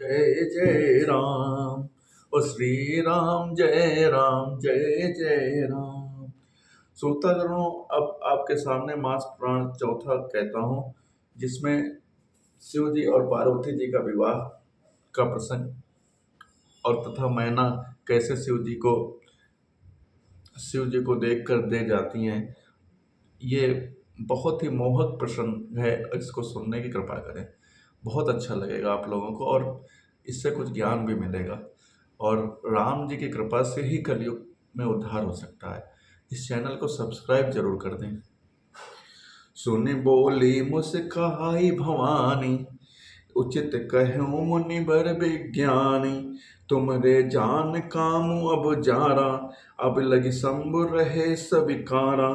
जय जय राम। ओ श्री राम जय राम जय जय राम। श्रोतागणों, अब आपके सामने मास पुराण चौथा कहता हूँ, जिसमें शिव जी और पार्वती जी का विवाह का प्रसंग और तथा मैना कैसे शिव जी को देख कर दे जाती हैं। ये बहुत ही मोहक प्रसंग है, इसको सुनने की कृपा करें। बहुत अच्छा लगेगा आप लोगों को और इससे कुछ ज्ञान भी मिलेगा। और राम जी की कृपा से ही कलयुग में उद्धार हो सकता है। इस चैनल को सब्सक्राइब जरूर कर दें। सुनि बोली मुस्काई भवानी, उचित कहूँ मुनि बर विज्ञानी। तुमरे जान कामु अब जारा, अब लगी शंभु रहे सविकारा।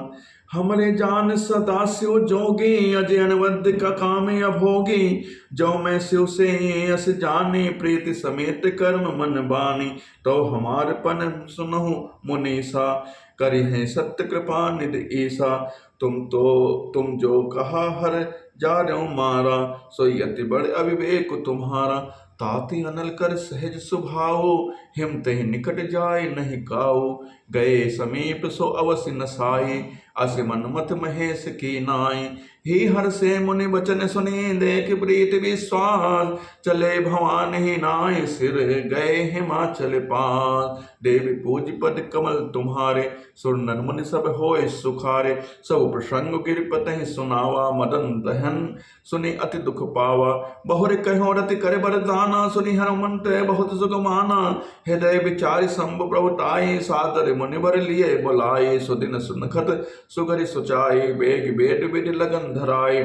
हमरे जान सदा शिव जोगी, अजय अनवद्य का कामे अभोगी। जो मैं शिव से अस जाने, प्रीति समेत कर्म मन बानी। तो हमार पन सुनहु मुनीसा, करि हैं सत्य कृपा निधि ईसा। तुम जो कहा हर जा रहो मारा, सोई अति बड़ अविवेक तुम्हारा। ताति अनल कर सहज सुभाओ, हिम तहि निकट जाय नहीं काऊ। गए समीप सो अवसि नसाई, अस मन मत महेश की नाई। ही हर से मुनि बचन सुनी, देख प्रीति विश्वास। चले भवान ही नाय सिर, गए हिमाचल पास। देवी पूज पद कमल तुम्हारे, सुर नर मुनि सब होय सुखारे। सब प्रसंग गिरिपतहि सुनावा, मदन दहन सुनि अति दुख पावा। बहुर कहो रति करे बरदाना, सुनि हनुमंत बहुत सुख माना। हृदय विचारि शंभु प्रभु ताई, सादर मुनिवर लिए बुलाए। सुदिन सुनखत सुगरि सुचाई, बेग बेद विधि लगन धराई।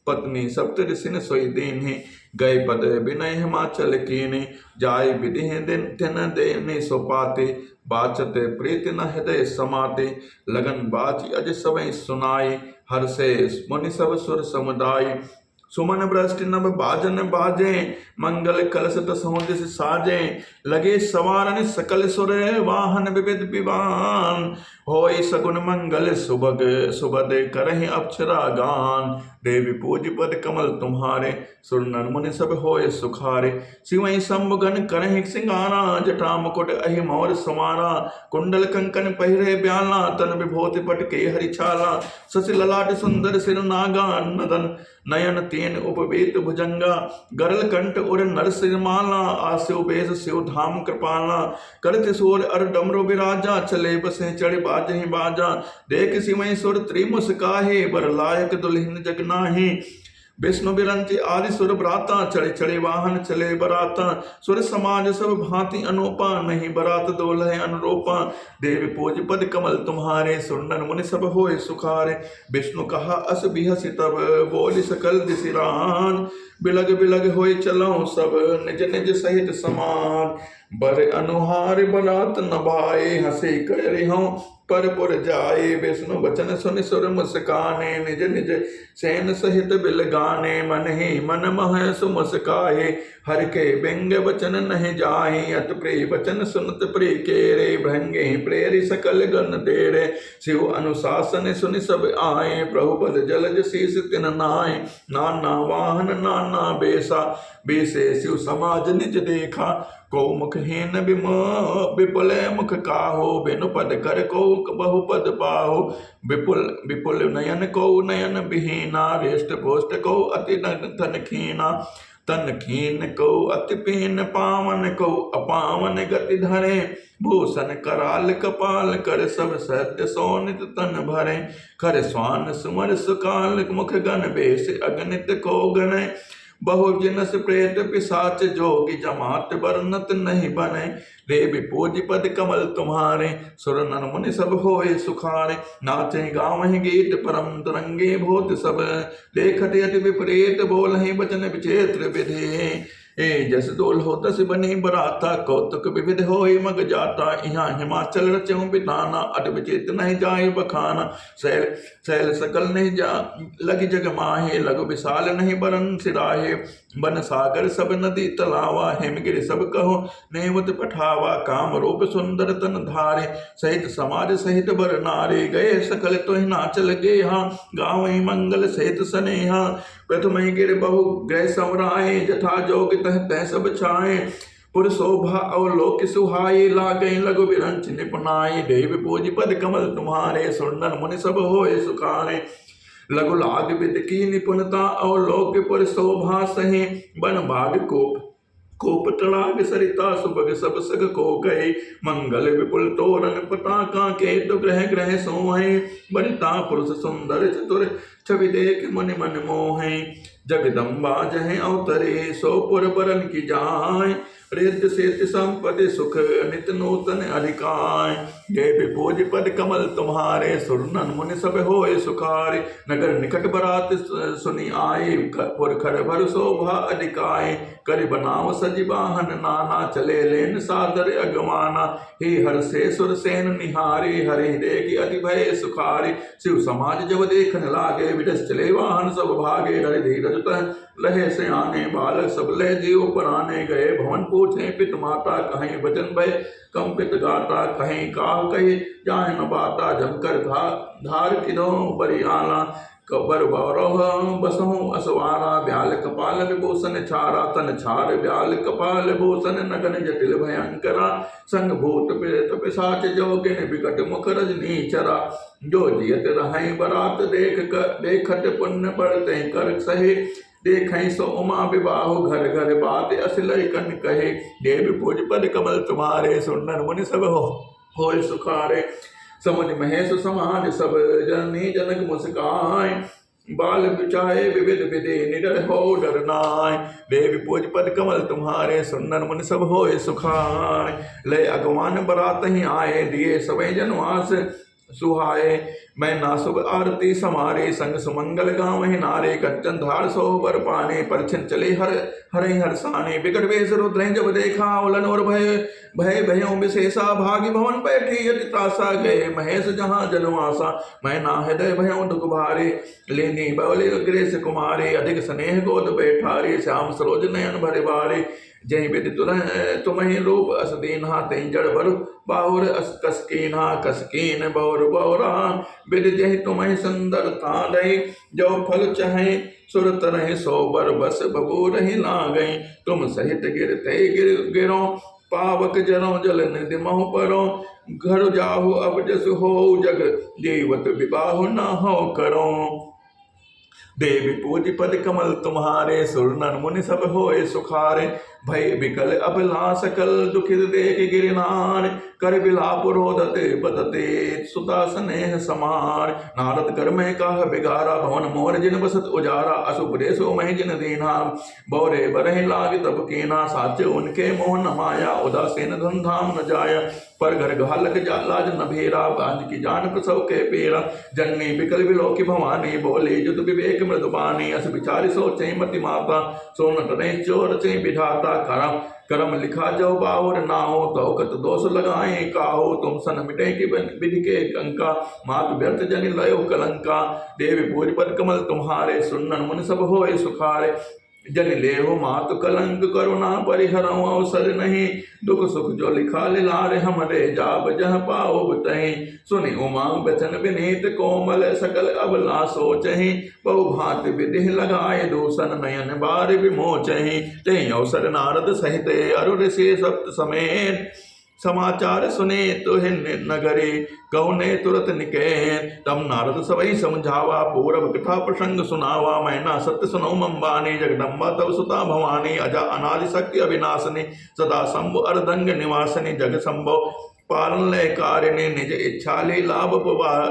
पत्नी सप्त ऋषि सोई दीन्हि, गए पद विनय हिमाचल कीन्हि। जाय विधि दिन तिन देने सो पाते, बाचते प्रीति न हृदय समाते। लगन बाच अज सवै सुनाई, हर से मुनि सब सुर समुदाय। सुमन वृष्टि नभ बाजन बाजे, मंगल कलश तसहु दिस साजे। लगे सवारन सकल सुर, वाहन विविध विमान। होय सगुन मंगल सुबद करहि अप्सरा गान। देवी पूज पद कमल तुम्हारे, सुर नर मुनि सब होय सुखारे। शिवहि शंभु गण करहि सिंगारा, जटा मुकुट अहि मोर समारा। कुंडल कंकन पहिरे ब्याला, तन विभूति पटके हरि छाला। शशि ललाट सुंदर सिर नागा, नदन नयन तीन उपवेत भुजंगा। गरल कंठ उर नर सिर माला, आस्यो बेस शिव धाम कृपाला। करत सोर अर डमरो विराजा, चले बसे चढ़ बाजहि बाजा। देख सिमहि सुर त्रिमुस काहे, बर लायक दुल्हिन जग नाहि। विष्णु बिरंचि आदि सुर भ्राता, चढ़े चढ़े वाहन चले बराता। सुर समाज सब भांति अनूपा, नहीं बरात दोलह अनुरूपा। देवी पूज पद कमल तुम्हारे, सुर नर मुनि सब होय सुखारे। विष्णु कहा अस बिहसि तब, बोली सकल दिसि रान। बिलग बिलग होय चलऊँ सब, निज निज सहित समान। बर अनुहार बरात न भाए, हंसी करिहूँ परपुर जाए। विष्णु बचन सुनि सुर मुस्काने, निज निज सैन सहित बिलगाने। मन ही मन मह सुमुस्काए, हर के व्यंग वचन नहीं जाए। अत प्रिय वचन सुनत प्रिय केरे, भंगे प्रेरि सकल गण तेरे। शिव अनुशासन सुनि सब आए, प्रभु पद जलज शीस तिन नाय। नाना वाहन नाना बेसा, बेसे शिव समाज निज देखा। को मुखहीन विपुल मुख काहो, बिनु पद कर को बहु पद पाहो। विपुल विपुल नयन को नयन विहीना, रेष्ट पोष्ट को अति तन खीना। तन खीन को अति पीन, पावन को अपावन गति धरे। भूषण कराल कपाल, कर सब सत्य सोनित तन भरे। खर स्वान सुमर सुकाल, मुख गण बेश अगणित को गणे। बहु जिनस प्रेत पिशाच, जोगी जमात वर्णत नहीं बने। देवी पूज पद कमल तुम्हारे, सुर नर मुनि सब होय सुखारे। नाचे गावहि गीत परम तुरंगे, भूत सब देखत अति विपरीत। बोलहि वचन विचित्र विधि, ए जस दोल हो तस बनी बराता। कौतुक विविध होय मग जाता, यहाँ हिमाचल रचऊँ बिताना। अट विचित नहीं जाय बखाना, शैल सकल नहीं जा लग जग माहे। लघु विशाल नहीं बरन सिराहे, बन सागर सब नदी तलावा, हेमगिरि सब कहो नेवत पठावा। काम रूप सुंदर तन धारे, सहित समाज सहित बर नारे। गए सकल तुहि नाचल गेहा, गाँव ही मंगल सहित सनेहा। प्रथम ही गिर बहु ग्रह समराए, जथा जोग तह तह सब छाए। पुर शोभा अवलोक सुहाई, लागई लघु विरंच निपुनाई। देव पूज पद कमल तुम्हारे, सुरनर मुनि सब होए सुखारे। लघु लाग विद की निपुणता, अवलोक पुर शोभा सहे। बन बाग कोप तड़ाग सरिता, सुभग सब सग को गए। मंगल विपुल तोरण पताका, केतु ग्रह ग्रह सोहे। बनिता पुरुष सुंदर चतुर, छवि देख मन मन मोहे। जगदम्बा जहे अवतरे, सो पुर बरन की जाय। रिद्ध सिद्धि संपत्ति सुख, नित नूतन अधिकाय। देव पूज पद कमल तुम्हारे, सुरनन मुनि सब होए सुखारे। नगर निकट बरात सुनि आए, पुर खर भर शोभा अधिकाय। कर बनाव सज वाहन नाना, चले लेन सादर अगवाना। हे हर से सुर सेन निहारे, हरे देख अति भय सुखारे। शिव समाज जब देखन लागे, विदस चले वाहन सब भागे। डर धीरज तह लहे सयाने, बालक सब लह जीव पराने। गए भवन पूछे पित माता, कहीं वचन भय कंपित गाता। कहीं काह कहे जाहि न बाता, जमकर धार किदो बरियाला। कबर बौरव बसहु असवारा, ब्याल कपाल विभूषण छारा। तन छार ब्याल कपाल भूषण, नगन जटिल भयंकरा। संग भूत प्रेत पिशाच जोगिन, विकट मुख रजनी चरा। जो जियत रहें बरात देखत, पुण्य बढ़ते कर सहे। देखें सो उमा विवाह, घर घर बात असिलय कन कहे। देव पूज पद कमल तुम्हारे, सुरनर मुनि सब होए सुखारे। समझ महेश समाज सब, जननी जनक मुस्काय। बाल बिचाए विविध विधि, निडर हो डर नाय। देव पूज पद कमल तुम्हारे, सुरनर मुनि सब होए सुखाय। ले अगवान बरात ही आए, दिए सबै जनवास सुहाए। मैं नासुब आरती समारे, संग सुमंगल गाँव ही नारे। कंचन धार सोबर पाने, परछन चले हर हरसाने। विकट वेश रुद्र जब देखा, उलन और भय भय भयों विशेषा। भागी भवन बैठी यति त्रासा, गए महेश जहाँ जनवासा। मैं ना हृदय भयों दुख भारे, लेनी बवले ग्रेस कुमारे। अधिक स्नेह गोद बैठारे, श्याम सरोज नयन भरे बारे। जय विधि तुम्हें रूप अस दीन्हा, तें जड़ बर बाहुर अस कसकीन्हा। कसकीन बौर बौरा, विधि जहि तुम्हें सुंदरता रही। जो फल चाहे सुरत रहे, सो बर बस बबू रही लागई। तुम सहित गिरते गिरो, पावक जरो जल निधि महु परो। घर जाहु अब जस हो, जग जीवत विबाहु न हो करो। देवी पूज पद कमल तुम्हारे, सुरनर मुनि सब होए सुखारे। भय विकल अबला सकल, दुखित देख गिरनार। कर विलाप रोदते बदते, सुता स्नेह समार। नारद कर में कह बिगारा, भवन मोर जिन बसत उजारा। अशुभ देशो में जिन दीना, बौरे बरह लाग तब कीना। साच उनके मोह न माया, उदासीन धन धाम न जाया। पर घर घालक लाज न भेरा, बांझ की जान प्रसव के पेरा। जननी बिकल विलोकी भवानी, बोले जुत विवेक मृदुबानी। अस विचारि सोचे मति माता, सोन तने चोर चे विधाता। करम लिखा जो बाहुर नाहो, तौकत दोष लगाए काहो। तुम सन मिटे की विधि के कंका, मात व्यर्थ जनि लयो कलंका। देवी पूज पद कमल तुम्हारे, सुरनर मुनि सब होए सुखारे। जन लेहो मात कलंक, करुणा परिहरऊ अवसर नहीं। दुख सुख जो लिखा लिलारे, हमरे जाब जह पाओ तहीं। सुनि उमा बचन विनीत कोमल, सकल अबला सोचहि। बहु भांति विधि लगाए, दूषण नयन बार विमोचहि। तें अवसर नारद सहित अरु ऋषि सप्त समेत, समाचार सुने तुहि नगरे। कहुने तुरत निकैन, तम नारद सबई समझावा। पूरब कथा प्रसंग सुनावा, मैना सत्य सुनौ मंबानी। जगदम्बा तव सुता भवानी, अजा अनादि शक्ति अविनाशनी। सदा शंभु अर्धंग निवासनी, जग संभव पालन लय कारिणी। निज इच्छा ले लाभ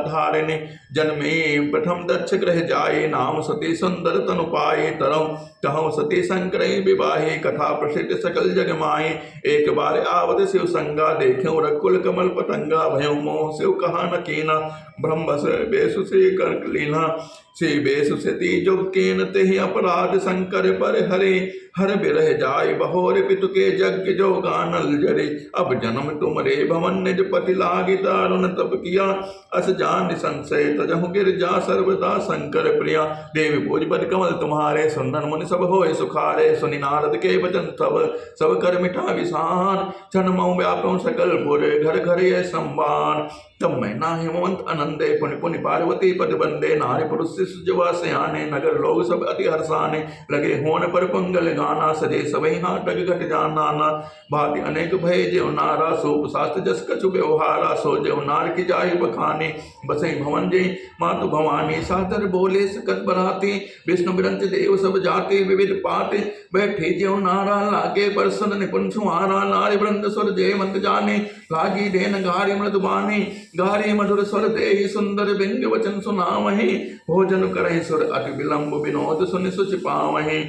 धारिणी, जन्मे प्रथम दक्ष ग्रह जाए। नाम सती सुंदर तनु पाए, तरऊ कहूँ सती शंकर विवाहे। कथा प्रसिद्ध सकल जग माए, एक बार आवत शिव संगा। देख्यो रकुल कमल पतंगा, भयो मोह शिव कहा न कीना। ब्रह्मस बेसु श्री कर लीना, से बेस से जो केन ते अपराध शंकर पर हरे हर बिरह जाय बहोर पितु के जग जो गानल जरे। अब जन्म तुम रे भवन निज पति लागी दारुण तप किया अस जान संशय तजहु गिरजा सर्वदा शंकर प्रिया। देवी पूज बद कमल तुम्हारे सुनन मुनि सब होय सुखारे। सुनि नारद के वचन तब सब कर मिटा विसान। क्षण मऊ व्यापम सकल पुर घर घर ये संबान। तब मैना हेमवंत आनंदे पुनि पुनि पार्वती पद बंदे। नारी पुरुष शिशु से आने नगर लोग सब अति हर्षाने। लगे होन पर पंगल गाना सजे सबहि हाटक घट जाना। भांति अनेक भय जेव नारा सोप शास्त्र जस कछु व्यवहारा। सो जेव नार की जाहि बखाने बसई भवन जय मातु भवानी। सादर बोले सकत बराती विष्णु बिरंच देव सब जाते विविध पाटे। बैठे जेव नारा लागे बरसन निपुण सुहारा। नारी वृंद स्वर जय मंद जाने लागी देन गारी मृदुबानी। गारी मधुर स्वर देहि सुंदर बिंग वचन सुनावहि। भोजन करहि सुर अति विलंब विनोद सुनि सुचि पावहि।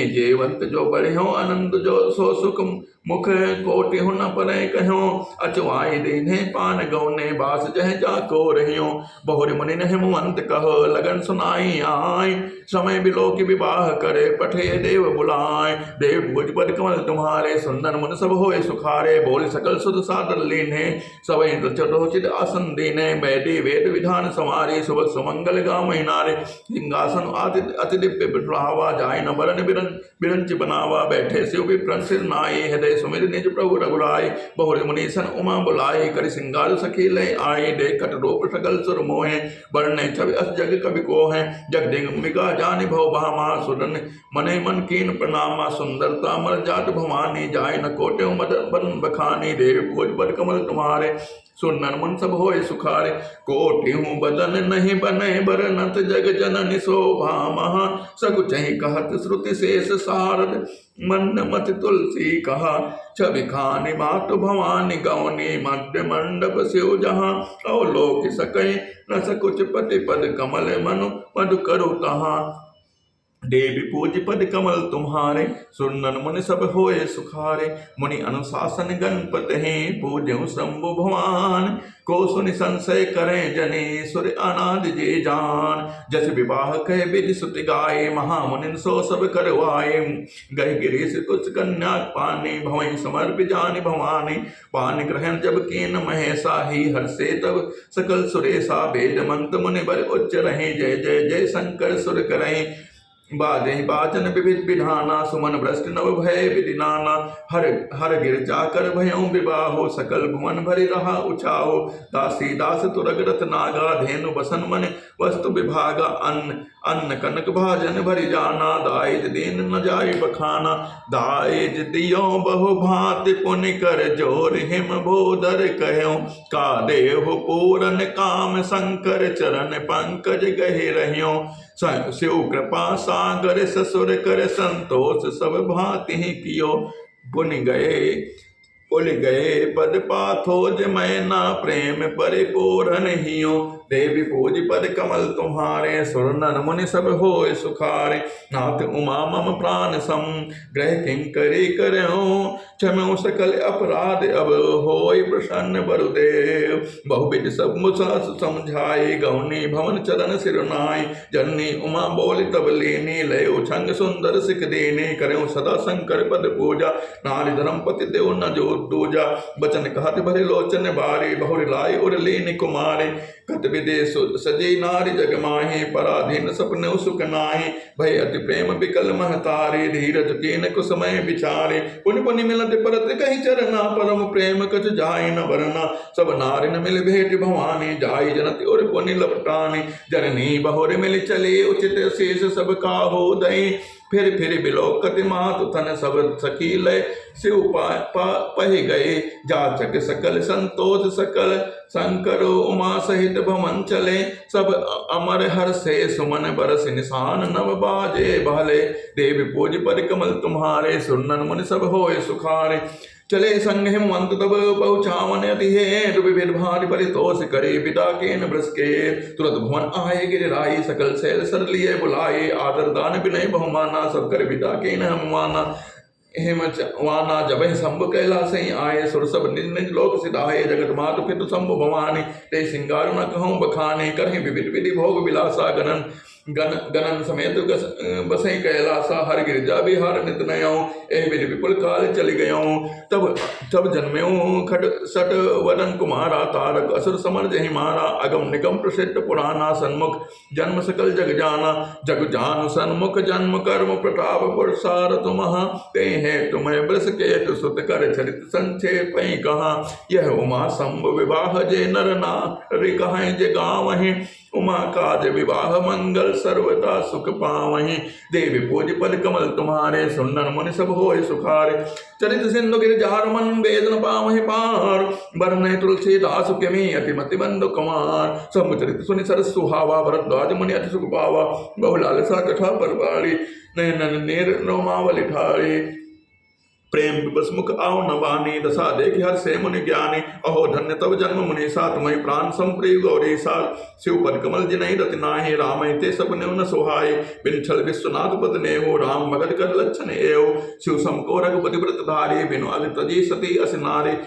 जेवंत जो बढ़ियो आनंद जो सो सुख मुख कोटि हुन परै कहो। अचवाई दीने पान गौने बास जह जाको रहियो। बहुरि मुनि हेमवंत कहो लगन सुनाई आय। समय बिलो की विवाह करे पठे देव बुलाए। देव भुज पद कमल तुम्हारे सुंदर मुन सब होय सुखारे। बोल सकल सुध सादर लीने सवै चतुचित आसन दीने। बैठी वेद विधान समारी सुबह सुमंगल गा महीनारे। सिंहासन आदि अति दिव्य बिठलावा जाय न बरन बिरंच बनावा। बैठे शिव विप्रन सिर नाई हृदय सुमिर निज प्रभु रघुराई। बहुरि मुनीसन उमा बुलाई कर सिंगार सखी लय आई। देखत रूप सकल सुर मोहे बरने छवि अस जग कवि को है। जगदिम्बिका जानि भव भामा सुरन मने मन कीन प्रणामा। सुंदरता मर जात भवानी जाय न कोटे मद बन बखानी। देव भोज पद कमल तुम्हारे सुनन मन सब होय सुखारे। कोटि हूँ बदन नहीं बने बरनत जग जननि शोभा महा। सकुचहि कहत श्रुति शेष सारद मंद मत तुलसी कहा। छवि खानी मातु भवानी गौनी मध्य मंडप शिव जहाँ। अवलोक सकै न सकुच पति पद कमल मनु मधु करु तहाँ। देवी पूज पद कमल तुम्हारे सुनन मुनि सब होय सुखारे। मुनि अनुशासन गणपत हैं पूज्यं शंभु भगवान। को सुनि संशय करें जने सुर अनादि जे जान। जस विवाह कह विधि सुति गाये महामुनि सो सब करवाए। गए गिरीश कुछ कन्या पानी भवई समर्पि जानि भवानी। पान ग्रहण जब कीन महेशा ही हर्षे तब सकल सुरेशा। वेद मंत्र मुनि बर उच्च रहे जय जय जय शंकर सुर करें। बाजे बाचन विविध विधाना सुमन भ्रष्ट नव भय विधि नाना। हर हर गिर जाकर भयों विवाहो सकल भुवन भरि रहा उछाओ। दासी दास तुरग रथ नागा धेनु बसन मन वस्तु विभागा। अन्न अन्न कनक भाजन भरि जाना दाइज दीन न जाय बखाना। दाइज दियो बहु भांति पुनि कर जोर हिम भोदर कहो। का देव पूरन काम शंकर चरण पंकज गहि रहियो। शिव कृपा सागर ससुर कर संतोष सब भांति कियो। पुनि गए पद पाथोज मैना प्रेम परिपूरन हियो। देवी पूज पद कमल तुम्हारे सुरनन मुनि सब होय सुखारे। नाथ उमा मम प्राण सम ग्रह किंकरी करहु। क्षमो सकल अपराध अब होय प्रसन्न बरुदेव। बहुविध सब मुसास समझाए गौनी भवन चरण सिरनाई। जननी उमा बोली तब लेनी लयो छंग सुंदर सिख देने। करहु सदा शंकर पद पूजा नारी धर्मपति देव न जो दूजा। बचन कहत भरे लोचन बारे बहुर लाए उर लेने कुमारे। कत विदेश सजे नारी जग माहे पराधीन सपने सुख नाहे। भय अति प्रेम विकल महतारे धीरज कीन कुसमय विचारे। पुनि पुनि मिलत परत कहीं चरना परम प्रेम कछ जाय न वरना। सब नारी न मिल भेट भवानी जाय जनति और पुनि लपटाने। जननी बहुर मिल चले उचित शेष सब काहो दई। फिर बिलोकत मातु तन सब सखी लय। शिव पहि गए जाचक सकल संतोष सकल। शंकर उमा सहित भवन चले सब अमर हर्षे। सुमन बरस निशान नव बाजे भले। देवी पूज पद कमल तुम्हारे सुनन मुनि सब होय सुखारे। चले संग हिमवंत तब पहुँचावन अति हेत विविध भांति परितोष करे। पिता के न ब्रस के तुरंत भुवन आए गिरिराई। सकल शैल सर लिए बुलाए आदर दान विनय बहुमाना। सब कर पिता के न हम माना। हेम वाना जब शंभु कैलास आए सुर सब निज निज लोक सिधाए। जगत मातु पितु शंभु भवानी ते सिंगार न कहूँ बखाने। करहि विविध विधि भोग विलासा गणन। गणन समेत बसई कैलासा हर गिरजा बिहार नित नयो एहि विधि विपुल काल चल गयो। तब तब जन्म्यो खट सट वदन कुमारा तारक असुर समर जहि मारा अगम निगम प्रसिद्ध पुराना सन्मुख जन्म सकल जग जाना जग जान सन्मुख जन्म कर्म प्रताप पुरसार तुम ते हैं तुम्हें ब्रस केत सुत कर चरित संक्षेप कहा यह उमा संभ विवाह जे नर नारी कहें जे गावहीं उमा काज विवाह मंगल सर्वदा सुख पावहीं देवी पूज पद कमल तुम्हारे सुनन मुनि सब होय सुखारे चरित सिंधु गिरजार मन वेदन पावहि पार बरन तुलसीदास क्यमी अति मति बंधु कुमार समुचरित सुनि सरस सुहावा भरद्वाज मुनि अति सुख पावा बहुलाल सा कथा परवारी नयन नेर रोमावली ठारी प्रेम विपस मुख आओ न वाणी दशा देखि हर से मुनि ज्ञानी अहो धन्य तब जन्म मुनि सात मई प्राण संप्रिय गौरी साल शिव पद कमल जिनहि रति नाहि राम ते सब ने न सोहाय बिन छल विश्वनाथ पद ने हो राम भगत कर लक्षण एव शिव सम को रघुपति व्रत धारी बिनु अग तजी सती अस नारी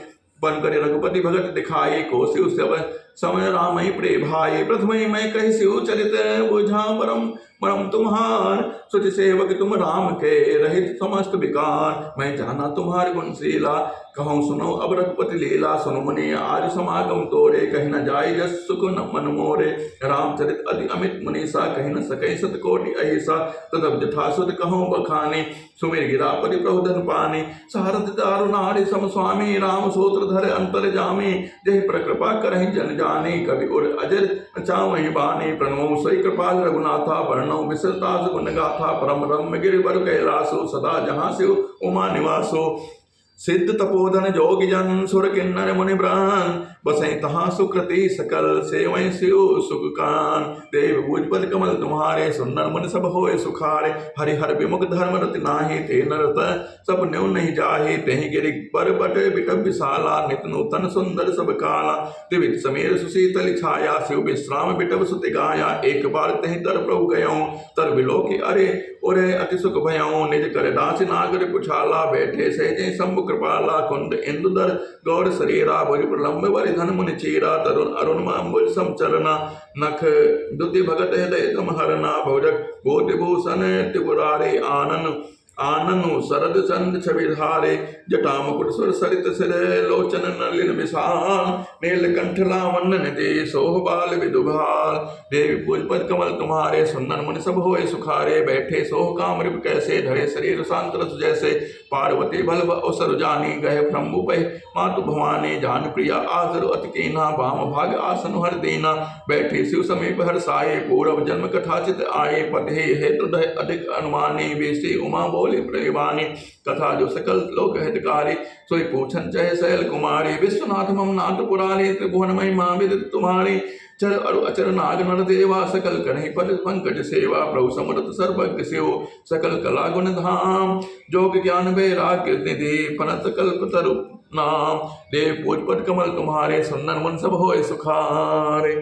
बन करे रघुपति भगत दिखाई को शिव सब समय राम ही प्रे भाई प्रथम ही मैं कही शिव चरित बुझा परम परम तुम्हार सुच सेवक तुम राम के रहित समस्त विकार मैं जाना तुम्हार गुणशीला कहूँ सुनो अब रघुपति लीला सुनो मुनि आज समागम तोरे कहीं न जाय जस सुख न मन मोरे रामचरित अति अमित मुनीसा कहीं न सकै सतकोटि अहिसा तदब जथासुत कहूँ बखाने सुमेर गिरा परि प्रभुधन पानी सारथ दारु नारी सम स्वामी राम सूत्र धर अंतर जामी जहि प्रकृपा करहि जन जानी कवि उर अजर चावहि बानी प्रणमो सोई कृपाल रघुनाथा वर्णो विसरतास गुण गाथा परम रम्य गिरिवर कैलासो सदा जहाँ शिव उमा निवासो सिद्ध तपोधन जोगी जन सुर किन्नर मुनि ब्राह्मण बसई तहाँ सुकृति सकल सेवै शिव सुख कान देव भुज पद कमल तुम्हारे सुन्नर मन सब होए सुखारे हरि हर विमुख धर्म रति नाही ते नरत सब न्यू नहीं जाहे तेहि गिरि पर बट बिटब विशाला नित नूतन सुंदर सब काला त्रिविध समीर सुशीतल छाया शिव विश्राम बिटब सुति गाया एक बार तेहि तर प्रभु गयो तर विलोकी अरे उरे अति सुख भयों निज कर दास नागर पुछाला बैठे सहजे शंभु कृपाला कुंड इंदुदर गौर शरीरा भुज प्रलंब वरि धन मुनि चीरा तरुण अरुण मांबुज समचरना नख दुति भगत हृदय तम हरना भोजक बोध भूषण त्रिपुरारे आनन आननु शरद चंद छविधारे जटा मुकुट सुर सरित सिर लोचन नलिन विशाल नीलकंठ लावण्य दे सोह बाल विदुभाल देवी पूज पद कमल तुम्हारे सुनन मुनि सब होए सुखारे बैठे सोह काम रिप कैसे धरे शरीर शांत रस जैसे पार्वती बल अवसर जानी गए भ्रम्भु पै मातु भवानी जान प्रिया आदर अति कीना वाम भाग आसन हर देना बैठे शिव समीप हर साये पूर्व जन्म कथाचित आए पढ़े हेतु अधिक अनुमानी बेसी उमा बोले प्रेवानी कथा जो सकल लोक हितकारी सोई पूछन चहे शैल कुमारी विश्वनाथ मम नाथ पुरारी त्रिभुवन महिमा विदित तुम्हारी चर अरु अचर नाग नर देवा सकल कन्हि पद पंकज सेवा प्रभु समर्थ सर्वज्ञ शिव सकल कला गुण धाम जोग ज्ञान वैराग्य निधि फनत कल्प तरु नाम देव पूज पद कमल तुम्हारे सुनन मन सब होए सुखारे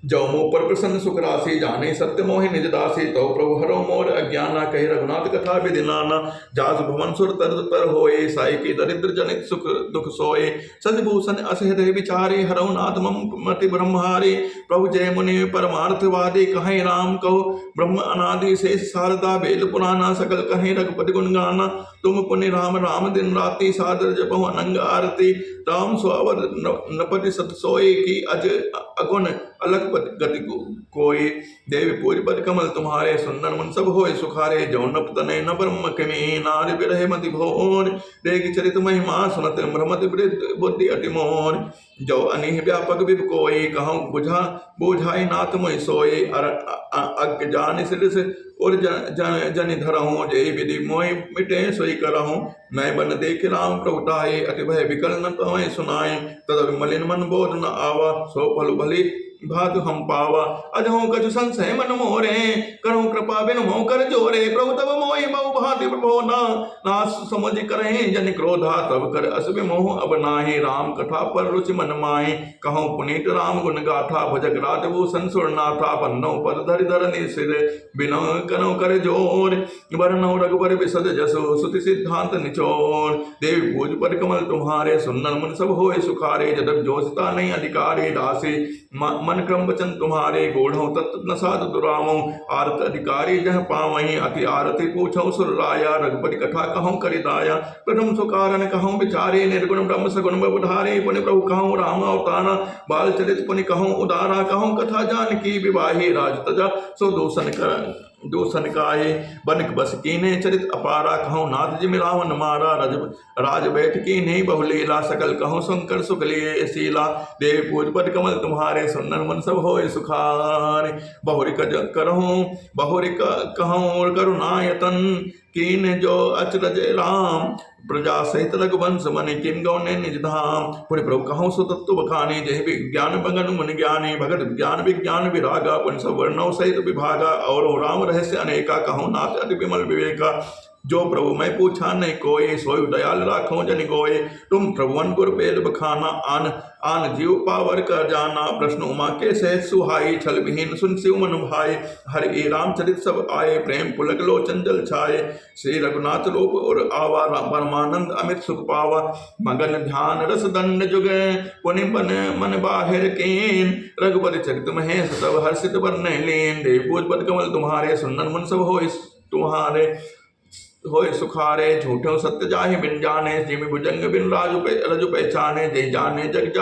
जो मोह पर प्रसन्न सुख राशि जाने सत्य मोहि निज दासी तो प्रभु हरो मोर अज्ञाना कही रघुनाथ कथा विधि नाना जास भवन सुर तर तर होए साई की दरिद्र जनित सुख दुख सोए सजभूषण असहृदय विचारे हरौ नाथ मम मति ब्रह्महारी प्रभु जय मुनि परमार्थवादी कहीं राम कहो ब्रह्म अनादि शेष शारदा वेद पुराना सकल कहीं रघुपति गुण गाना तुम पुण्य राम राम दिन राति सादर जपहु अनंग आरती राम सुअवर नपति सत सोए की अज अगुण अलग गति कोई देव पूज पद कमल तुम्हारे सुंदर मन सब होए सुखारे जो नप तने न ब्रह्म कमी नार बिरह मति भोर देख चरित महिमा सुनत भ्रमति बुद्धि अति मोर जो अनिह व्यापक विभ कोई कहूँ बुझा बुझाई नाथ मोहि सोए अज्ञ जान सिरस और जन धरहूँ जय विधि मोहि मिटे सोई करहूँ मैं बन देख राम प्रभुताए अति भय विकल न तमें सुनाए तद मलिन मन बोध न आवा सो फल भली भातु हम पावा अजहु कछु संशय मन मोरे करो कृपा बिन मोह कर जोरे प्रभु तब मोहि बहु भांति प्रभो नास समझ करें जन क्रोधा तब कर अस मोह अब नाहि राम कथा पर रुचि मन माहि कहूँ पुनीत राम गुण गाथा भजक रात भूषण सुरनाथा पन्नो पद धरि धरनि सिर बिनो कनौ कर जोर, वरनौ रघुबर बिसद जसु सुति सिद्धांत निचोर। देवी पूज पर कमल तुम्हारे, सुनन मन सब होए सुखारे। जदक जोसता नहीं अधिकारे, दासे मन क्रम वचन तुम्हारे। गोढ़ौ तत्व न साध दुरामो, आरत अधिकारी जह पावहीं। अति आरती पूछौ सुर राया, रघुपति कथा कहूँ करिदाया। प्रथम सुकारण कहूँ विचारे, निर्गुण ब्रह्म सगुण बबुधारे। पुनि प्रभु कहूँ राम अवतारा, बाल चरित पुनि कहूँ उदारा। कहूँ कथा जानकी विवाहे, राज तजा सो दूषण काहे। बनिक बस कीने चरित अपारा, कहूँ नाथ जिमि रावण मारा। राज बैठ कीन्ही बहुलीला, सकल कहूँ शंकर सुख लिए शीला। देव पूज पद कमल तुम्हारे, सुनन मन सब होए सुखारे। बहुरिक कहूँ करुणायतन, कीन जो अचरज राम। प्रजा सहित रघुवंश मनि, किम गौने निज धाम। पुनि प्रभु कहूँ सुतत्व बखानी, जय विज्ञान बगन मुनि ज्ञानी। भगत विज्ञान विज्ञान विरागा, पुनि सब वर्णौ सहित विभागा। और राम रहस्य अनेका, कहूँ नाथ अति विमल विवेका। जो प्रभु मैं पूछा नहीं कोई, सोई दयाल राखो जन गोए। तुम प्रभुवन गुर वेद बखाना, आन जीव पावर कर जाना। प्रश्न उमा के सहज सुहाई, छल विहीन सुन शिव मन भाई। हरि रामचरित सब आए, प्रेम पुलक लोचन जल छाए। श्री रघुनाथ रूप और आवा, परमानंद अमित सुख पावा। मगन ध्यान रस दंड जुगे, पुनि मन बाहिर कीन। रघुपति चरित महेश सब हर्षित बरने लीन। देव पूज पद कमल तुम्हारे, सुनन मन सब होए तुम्हारे। होए सुखारे, झूठों सत्य जाहि बिन जाने। जिमि भुजंग बिन रजु पहचाने। जय जाने जग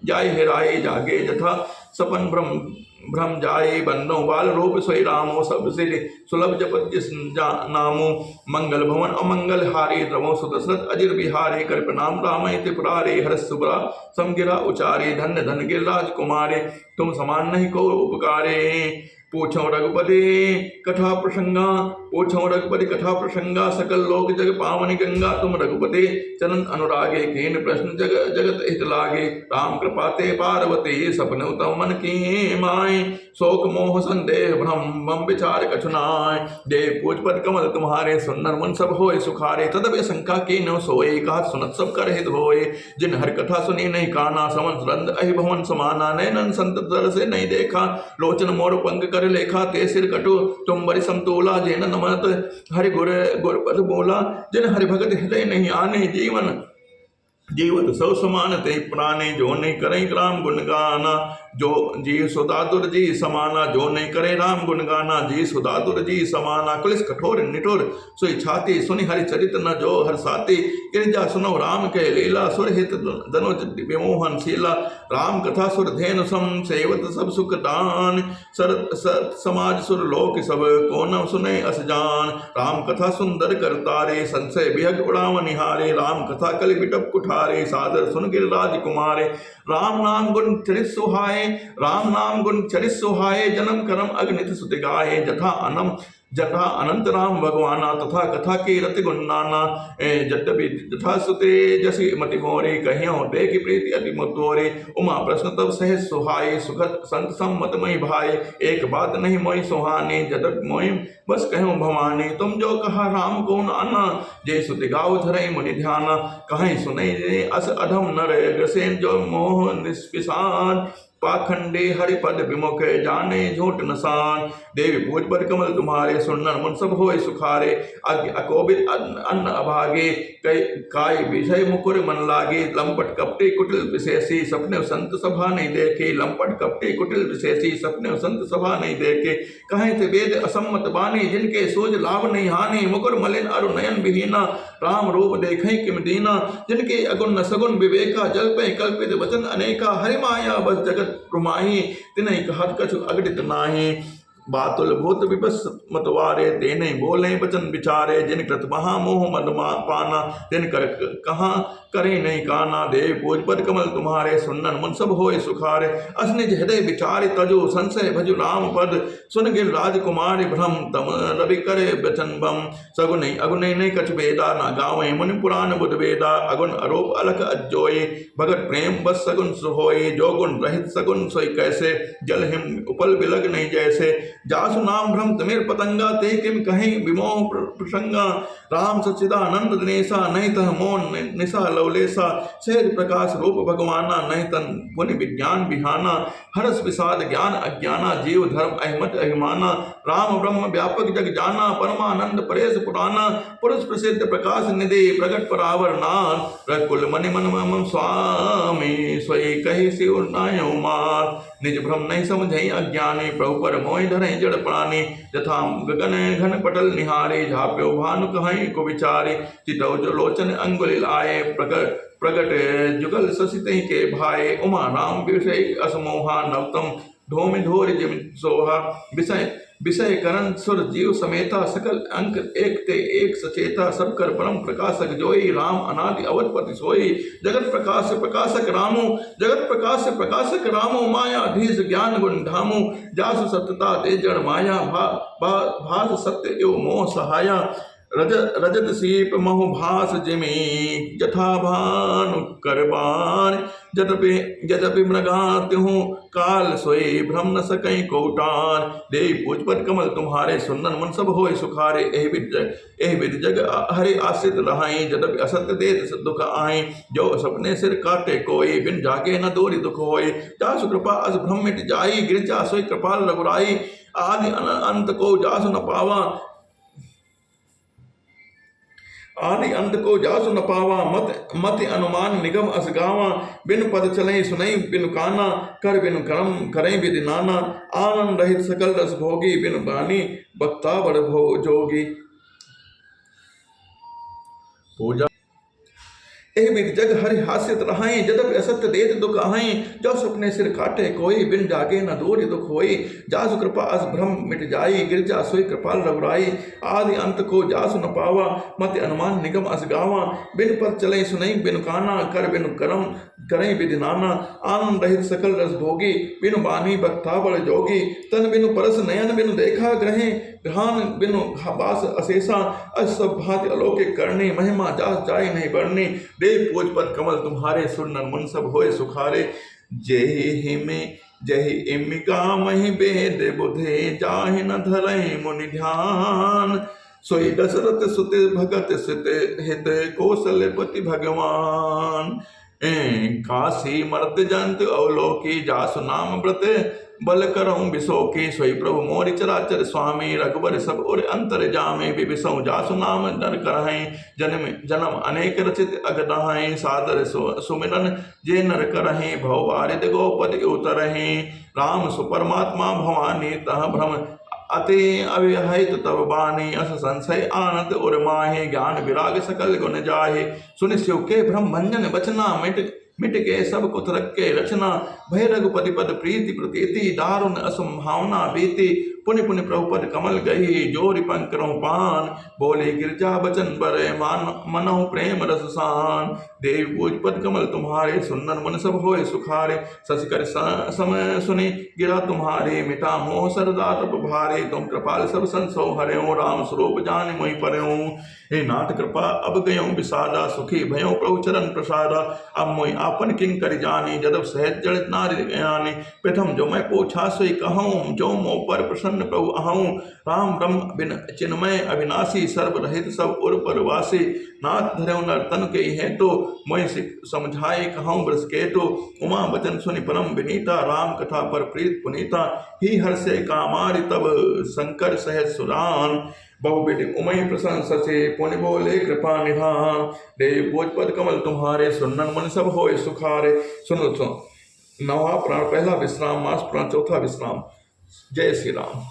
जाय हेराए, जागे जथा सपन भ्रम जाए। बंदो बाल रूप सोई रामो, सब सिर सुलभ जपत जिस नामो। मंगल भवन अमंगल हारे, द्रवो सुदशरथ अजिर बिहारे। कर प्रणाम राम त्रिपुरारे, हर्ष सुबरा समगिरा उचारे। धन्य धन गिरिराज कुमारे, तुम समान नहीं को उपकारे। पूछो रघुपति कथा प्रसंगा, सकल लोक जग पावनी गंगा। तुम रघुपति चरण अनुरागे, कीन प्रश्न जगत हित लागे। राम कृपा ते पार्वती, सपने तव मन की माय। शोक मोह संदेह भ्रम बम विचार कछु नाय। देव पूज पद कमल तुम्हारे, सुनन मन सब होए सुखारे। तदबे शंका की न सोए, कहा सुनत सब कर हित होए। जिन हर कथा सुनी नहीं काना, समन रंद अहि भवन समाना। नैनन संत दर से नहीं देखा, लोचन मोर पंग कर लेखा। ते सिर कटु तुम बरि समतोला, जेन नमत हरि गुर पद बोला। जिन हरि भगत हृदय नहीं आने, जीवत सौ समान ते प्राणे। जो नहीं करे राम गुण गाना, जो जी सुदादुर जी समाना। जो नहीं करे राम गुण गाना, जी सुदादुर जी समाना। कुलिस कठोर निठुर सोई छाती, सुनि हरि चरित न जो हर्षाती। गिरजा सुनो राम के लीला, सुर हित धनुज विमोहन शीला। राम कथा सुर धेनु सम, सेवत सब सुख दान। समाज सुर लोक सब, को न सुने अस जान। राम कथा सुंदर करतारे, संशय विहग उड़ाव निहारे। राम कथा कलि बिटप कुठारे, सादर सुन गिरिराज कुमारे। राम नाम गुण चरित सुहाए, जन्म कर्म अगणित सुत गाए। जथा अनंत राम भगवाना, तथा कथा की रति गुण नाना। जद्यपि जथा सुते जसी मति मोरे, कहियो देखि प्रीति अति मतोरे। उमा प्रश्न तब सहज सुहाए, सुखद संत सम्मत मई भाई। एक बात नहीं मोई सुहाने, जदक मोई बस कहूँ भवानी। तुम जो कहा राम को नाना, जय सुति गाओ धरई मुनि ध्याना। कहीं सुनई अस अधम नर, ग्रसेन जो मोह निष्पिसान। पाखंडे हरिपद विमुख, जाने झूठ नसान। देवी पूज पर कमल तुम्हारे, सुनन मन सब होए सुखारे। अकोबित अन्न अभागे, काय विषय मुकुर मन लागे। लंपट कपटे कुटिल विशेषी, सपने संत सभा नहीं देखे। लंपट कपटे कुटिल विशेषी, सपने संत सभा नहीं देखे। कहे थे वेद असम्मत बानी, जिनके सोज लाभ नहीं हानि। मुकुर मलिन अरु नयन विहीना, राम रूप देखे किम दीना। जिनके अगुण न सगुण विवेका, जल पे कल्पित वचन अनेका। हरि माया बस जगत प्रमाही, तिन्हि कहत कछु अगणित नाहि। बातुल भूत विपस मतवारे, ते नहीं बोले वचन विचारे। जिन कृत महा मोह मद पाना, तिन कर कहाँ करे नहीं काना। देव पूज पद कमल तुम्हारे, सुनन मन सब होए सुखारे। असनिज हृदय विचार तजो, संशय भजु राम पद। सुन गिर राजकुमार भ्रम, तम रवि करे वचन बम। सगुन अगुन नहीं कछ वेदा, ना गावे मुनि पुराण बुध वेदा। अगुन आरोप अलख अज्जोए, भगत प्रेम बस सगुन सोए। जो गुण रहित सगुन सोई कैसे, जल हिम उपल बिलग नहीं जैसे। जासु नाम भ्रम तमेर पतंगा ते किम कहें विमोह प्रसंगा। राम सच्चिदानंद दिनेशा नहीं तह मौन निशा लवलेशा। सहज प्रकाश रूप भगवाना नहीं तन पुण्य विज्ञान बिहाना। हरस विषाद ज्ञान अज्ञाना जीव धर्म अहिमत अभिमाना। राम ब्रह्म व्यापक जग जाना परमानंद परेश पुराना। पुरुष प्रसिद्ध प्रकाश निधि प्रगट परावरना। रकुल मनि मन मम स्वामी सोई कही शिव नाय उमार। निज भ्रम नहीं समझई अज्ञानी प्रभु पर मोहि धरई जड़ प्राणी। यथा गगन घन पटल निहारे झाप्यो भानु कहीं को विचारे। चितौ जो लोचन अंगुल लाए प्रगट जुगल ससित के भाई। उमा राम विषय असमोहा नवतम ढोम ढोर जिम सोहा। विषय करण सुर जीव समेता सकल अंक एक ते एक सचेता। सब कर परम प्रकाशक जोई राम अनादि अवधपति सोई। जगत प्रकाश से प्रकाशक रामो जगत प्रकाश से प्रकाशक रामो। माया धीस ज्ञान गुण धामो जासु सत्यता ते जड़ माया। भास सत्य एव मोह सहाया। रजत सीप महु भास जिमि यथा भानु करबान। यद्यपि मृगात्यहु काल सोई भ्रम न सकई कोटान। देव पूजपत कमल तुम्हारे सुनन मन सब होय सुखारे। एहि विद जग हरे आश्रित रहाई। यद्यपि असत्य देत दुख आए। जो सपने सिर काटे कोई बिन जागे न दोरी दुख होय। जासु कृपा अस भ्रम मिट जाई गिरजा सोई कृपाल रघुराई। आदि अंत को जासु न पावा आदि अंत को जासु न पावा। मत अनुमान निगम अस गावा। बिन पद चलई सुनई बिनु काना। कर बिनु कर्म करई विधि नाना। आनंद रहित सकल रस भोगी बिनु बानी बक्ता बड़ जोगी। पूजा एहि विद जग हरि हास्यत रहाई। यद्यपि असत्य देत दुख आहाई। जो सपने सिर काटे कोई बिन जागे न दूर दुख होई। जासु कृपा अस भ्रम मिट जाई गिरजा सोई कृपाल रघुराई। आदि अंत को जासु न पावा मत अनुमान निगम अस गावा। बिन पद चलई सुनई बिनु काना। कर बिनु कर्म करई विधि नाना। आनंद रहित सकल रस भोगी बिनु बानी बक्ता बड़ जोगी। तन बिनु परस नयन बिनु देखा ग्रहे। घान बिनु बास अशेषा। अस सब भांति अलौकिक करनी। महिमा जास जाय नहीं बढ़नी। देव पूजपत कमल तुम्हारे सुनन मन सब होय सुखारे। जहि इमिका महि वेद बुधे जाहि न धरहि मुनि ध्यान। सोई दशरथ सुत भगत सित हित कौशलपति भगवान। काशी मर्द जंत अवलोकी जासु नाम व्रत। बल करऊं बिसोकी सोई प्रभु मोरि चराचर स्वामी। रघुबर सब और अंतर जामे बिबिसौ जासु नाम नर करहै। जन्म अनेक रचित अगदहै। सादर सुमिरन जे नर करहै। भव बारिद गोपद उतरहै। राम सुपरमात्मा भवानी तह भ्रम अति अव्यहित तब बानी। अस संशय आनंद उर माहे। ज्ञान विराग सकल गुण जाहे। सुनि शिव के भ्रम भंजन बचना। मिट के सब कुछ रखे रचना। भय रघुपति पद प्रीति प्रतीति। दारुण असंभावना बीती। पुनि पुनि प्रभुपद कमल गही। जोरि पंकरौ पान बोले गिरजा बचन बरे। मनहु प्रेम रस सान। देव पूजपद कमल तुम्हारे सुनन मन सब होय सुखारे। शशिकर समय सुनि गिरा तुम्हारे। मिटा मोह सरदा तप भारे। तुम कृपाल सब संसो हरेऊ। राम स्वरूप जान मोहि परेऊ। हे नाथ कृपा अब गयो विषादा। सुखी भयो प्रभु चरण प्रसादा। अब मोहि आपन किंग कर जानी। जदब सहज जड़ित नारि ज्ञानी। प्रथम जो मैं पूछा सोई कहूँ। जो मो पर प्रसन्न प्रभु अहूँ। राम ब्रह्म बिन चिन्मय अविनाशी। सर्व रहित सब उर परवासी। नाथ धरऊ नर तन के हेतु। मोहि समझाए कहूँ ब्रस केतु। उमा वचन सुनि परम विनीता। राम कथा पर प्रीत पुनीता। ही हर्षे कामारि तब शंकर सहज सुरान। बहुविधि उमय प्रसन्न सचे पुण्य बोले कृपा निधान। देव भोजपद कमल तुम्हारे सुनन मन सब होय सुखारे। सुनो नवा प्राण पहला विश्राम। मास प्राण चौथा विश्राम। जय श्री राम।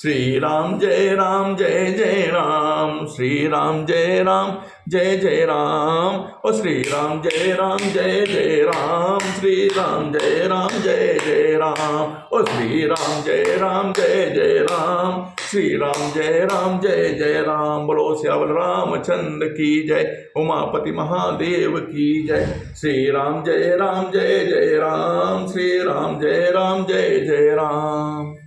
श्री राम जय राम जय जय राम। श्री राम जय राम जय जय राम। ओ श्री राम जय जय राम। श्री राम जय जय राम। ओ श्री राम जय जय राम। श्री राम जय जय राम। बोलो श्यावल रामचंद्र की जय। उमापति महादेव की जय। श्री राम जय जय राम। श्री राम जय जय राम।